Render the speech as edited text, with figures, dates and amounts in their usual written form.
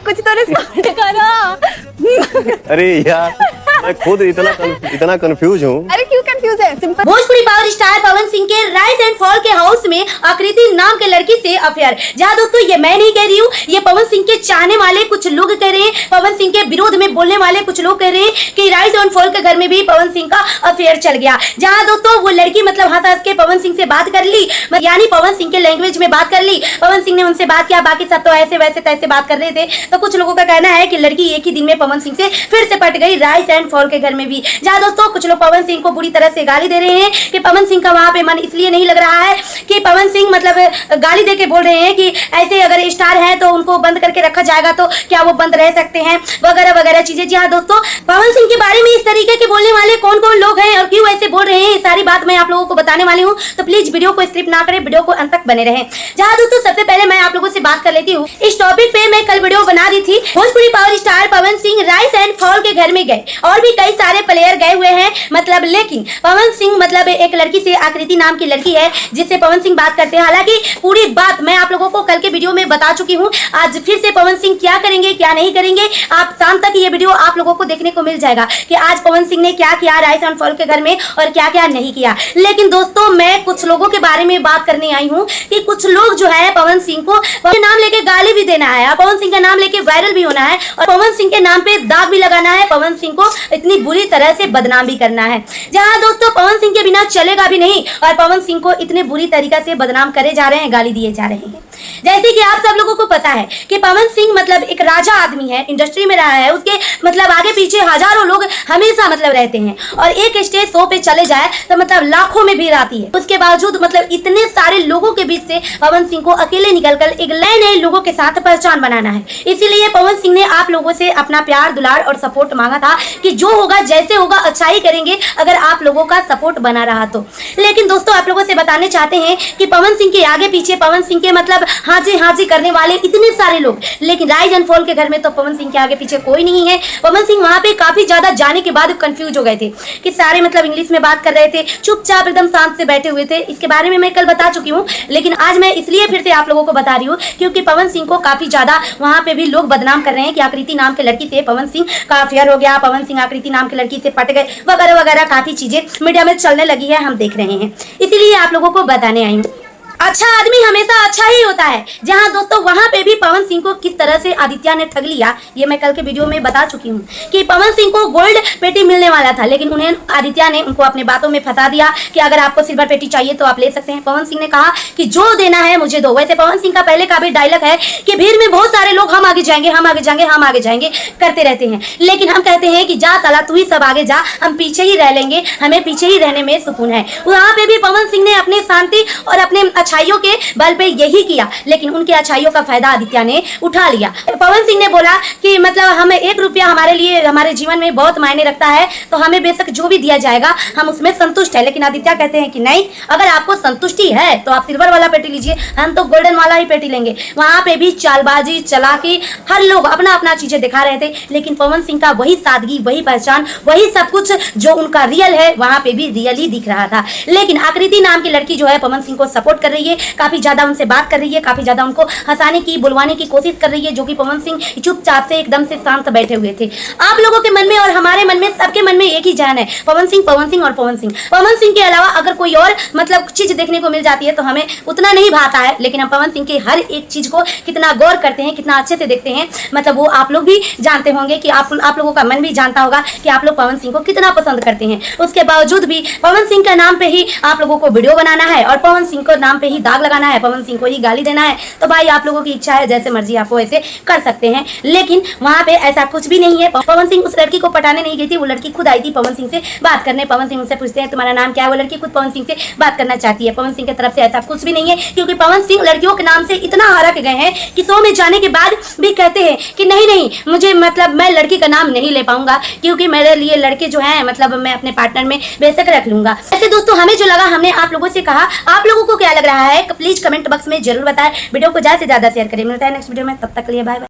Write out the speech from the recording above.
कुछ तो रिस्पॉन्ड करो। अरे यार मैं खुद इतना कंफ्यूज हूँ। अरे क्यों कंफ्यूज है? Simple. Bhojpuri power star Pawan Singh के राइज एंड फॉल के हाउस में आकृति नाम के लड़की से अफेयर। जहाँ दोस्तों ये मैं नहीं कह रही हूँ, ये पवन सिंह के चाहने वाले कुछ लोग कह रहे हैं, पवन सिंह के विरोध में बोलने वाले कुछ लोग कह रहे हैं कि राइज एंड फॉल के घर में भी पवन सिंह का अफेयर चल गया। जहाँ दोस्तों वो लड़की मतलब हंस के पवन सिंह से बात कर ली, यानी पवन सिंह के लैंग्वेज में बात कर ली। पवन सिंह ने उनसे बात किया, बाकी सब तो ऐसे वैसे तैसे बात कर रहे थे। तो कुछ लोगों का कहना है कि लड़की एक ही दिन में पवन सिंह से फिर से पट गई राइज एंड फॉल के घर में भी। जहाँ दोस्तों कुछ लोग पवन सिंह को बुरी तरह से गाली दे रहे हैं कि पवन सिंह का वहां पे मन इसलिए नहीं लग रहा है कि पवन सिंह मतलब गाली दे के बोल रहे हैं कि ऐसे अगर स्टार हैं तो उनको बंद करके रखा जाएगा तो क्या वो बंद रह सकते हैं, वगैरह वगैरह चीजें। जी हाँ दोस्तों, पवन सिंह के बारे में इस तरीके के बोलने वाले कौन कौन लोग हैं और क्यों ऐसे बोल रहे हैं, ये सारी बात मैं आप लोगों को बताने वाली हूँ। तो प्लीज वीडियो को स्किप ना करें, वीडियो को अंत तक बने रहें। जहाँ दोस्तों सबसे पहले मैं आप लोगों से बात कर लेती हूँ, इस टॉपिक पे मैं कल वीडियो बना दी थी। Bhojpuri power star Pawan Singh rise and fall के घर में गए और भी कई सारे प्लेयर गए हुए हैं मतलब, लेकिन पवन सिंह मतलब एक लड़की से, आकृति नाम की लड़की है जिससे पवन सिंह बात करते हैं। हालांकि पूरी बात मैं आप लोगों को कल के वीडियो में बता चुकी हूँ। आज फिर से पवन सिंह क्या करेंगे क्या नहीं करेंगे, आप शाम तक ये वीडियो आप लोगों को देखने को मिल जाएगा कि आज पवन सिंह ने क्या किया राइज एंड फॉल के घर में और क्या क्या नहीं किया। लेकिन दोस्तों मैं कुछ लोगों के बारे में बात करने आई हूँ कि कुछ लोग जो है पवन सिंह को नाम लेके गाली भी देना है, पवन सिंह का नाम लेके वायरल भी होना है और पवन सिंह के नाम पे दाग भी लगाना है, पवन सिंह को इतनी बुरी तरह से बदनाम भी करना है। जहाँ दोस्तों पवन सिंह के बिना चलेगा भी नहीं और पवन सिंह को इतने बुरी तरीके से बदनाम करे जा रहे हैं, गाली दिए जा रहे हैं। जैसे कि आप सब लोगों को पता है कि पवन सिंह मतलब एक राजा आदमी है, इंडस्ट्री में रहा है, उसके मतलब आगे पीछे हजारों लोग हमेशा मतलब रहते हैं और एक स्टेज शो पे चले जाए तो मतलब लाखों में भीड़ आती है। उसके बावजूद मतलब इतने सारे लोगों के बीच से पवन सिंह को अकेले निकलकर एक नए लोगों के साथ पहचान बनाना है। इसीलिए पवन सिंह ने आप लोगों से अपना प्यार दुलार और सपोर्ट मांगा था कि जो होगा जैसे होगा अच्छा ही करेंगे अगर आप लोगों का सपोर्ट बना रहा तो। लेकिन दोस्तों आप लोगों से बताने चाहते हैं कि पवन सिंह के आगे पीछे पवन सिंह के मतलब हाजी करने वाले इतने सारे लोग, लेकिन राइज एंड फॉल के घर में तो पवन सिंह के आगे पीछे कोई नहीं है। पवन सिंह वहां पे काफी ज्यादा जाने के बाद कंफ्यूज हो गए थे कि सारे मतलब इंग्लिश में बात कर रहे थे, चुपचाप एकदम शांत से बैठे हुए थे। इसके बारे में मैं कल बता चुकी हूँ, लेकिन आज मैं इसलिए फिर से आप लोगों को बता रही हूँ क्योंकि पवन सिंह को काफी ज्यादा वहां पे भी लोग बदनाम कर रहे हैं कि आकृति नाम के लड़की से पवन सिंह का अफेयर हो गया, पवन सिंह आकृति नाम की लड़की से पट गए, वगैरह वगैरह काफी चीजें मीडिया में चलने लगी है, हम देख रहे हैं। इसीलिए आप लोगों को बताने आई हूँ। अच्छा आदमी हमेशा अच्छा ही होता है। जहां दोस्तों वहां पे भी पवन सिंह को किस तरह से आदित्य ने ठग लिया, ये मैं कल के वीडियो में बता चुकी हूँ कि पवन सिंह को गोल्ड पेटी मिलने वाला था, लेकिन उन्हें आदित्य ने उनको अपने बातों में फंसा दिया कि अगर आपको सिल्वर पेटी चाहिए तो आप ले सकते हैं। पवन सिंह ने कहा कि जो देना है मुझे दो। वैसे पवन सिंह का पहले का भी डायलॉग है कि भीड़ में बहुत सारे लोग हम आगे जाएंगे, हम आगे जाएंगे, हम आगे जाएंगे करते रहते हैं, लेकिन हम कहते हैं कि जा साला तू ही सब आगे जा, हम पीछे ही रह लेंगे, हमें पीछे ही रहने में सुकून है। वहां पे भी पवन सिंह ने अपने शांति और अपने अच्छाइयों के बल पे यही किया, लेकिन उनके अच्छाइयों का फायदा आदित्य ने उठा लिया। पवन सिंह ने बोला कि मतलब हमें 1 रुपया हमारे लिए हमारे जीवन में बहुत मायने रखता है, तो हमें बेशक जो भी दिया जाएगा हम उसमें संतुष्ट है। लेकिन आदित्य कहते हैं कि नहीं, अगर आपको संतुष्टि है तो आप सिल्वर वाला पेटी लीजिए, हम तो गोल्डन वाला ही पेटी लेंगे। वहां पे भी चालबाजी चालाकी, हर लोग अपना अपना चीजें दिखा रहे थे, लेकिन पवन सिंह का वही सादगी, वही पहचान, वही सब कुछ जो उनका रियल है वहां पे भी रियल ही दिख रहा था। लेकिन आकृति नाम की लड़की जो है पवन सिंह को सपोर्ट कर रही है, काफी ज्यादा उनसे बात कर रही है, काफी ज्यादा उनको हंसाने की बुलवाने की कोशिश कर रही है, जो कि पवन सिंह चुपचाप से एकदम से शांत बैठे हुए थे। आप लोगों के मन में और हमारे मन में, सबके मन में एक ही जान है, पवन सिंह और पवन सिंह। पवन सिंह के अलावा अगर कोई और मतलब चीज देखने को मिल जाती है तो हमें उतना नहीं भाता है, लेकिन हम पवन सिंह के हर एक चीज को कितना गौर करते हैं, कितना अच्छे से देखते हैं, मतलब वो आप लोग भी जानते होंगे कि आप लोगों का मन भी जानता होगा कि आप लोग पवन सिंह को कितना पसंद करते हैं। उसके बावजूद भी पवन सिंह के नाम पे ही आप लोगों को वीडियो बनाना है और पवन सिंह को नाम पे ही दाग लगाना है, पवन सिंह को ही गाली देना है, तो भाई आप लोगों की इच्छा है, जैसे मर्जी आपको ऐसे कर सकते हैं। लेकिन वहां पे ऐसा कुछ भी नहीं है। पवन सिंह उस लड़की को पटाने नहीं गई थी, वो लड़की खुद आई थी पवन सिंह से बात करने। पवन सिंह उनसे पूछते हैं तुम्हारा नाम क्या है, वो लड़की खुद पवन सिंह से बात करना चाहती है। पवन सिंह की तरफ से ऐसा कुछ भी नहीं है, क्योंकि पवन सिंह लड़कियों के नाम से इतना हरक गए हैं कि शो में जाने के बाद भी कहते हैं कि नहीं मुझे मतलब मैं लड़की का नाम नहीं ले पाऊंगा, क्योंकि मेरे लिए लड़के जो है मतलब मैं अपने पार्टनर में बेशक रख लूंगा। ऐसे दोस्तों हमें जो लगा हमने आप लोगों से कहा, आप लोगों को क्या लग रहा है प्लीज कमेंट बॉक्स में जरूर बताएं। वीडियो को ज्यादा से ज्यादा शेयर करें। मिलता है नेक्स्ट वीडियो में, तब तक के लिए बाय बाय।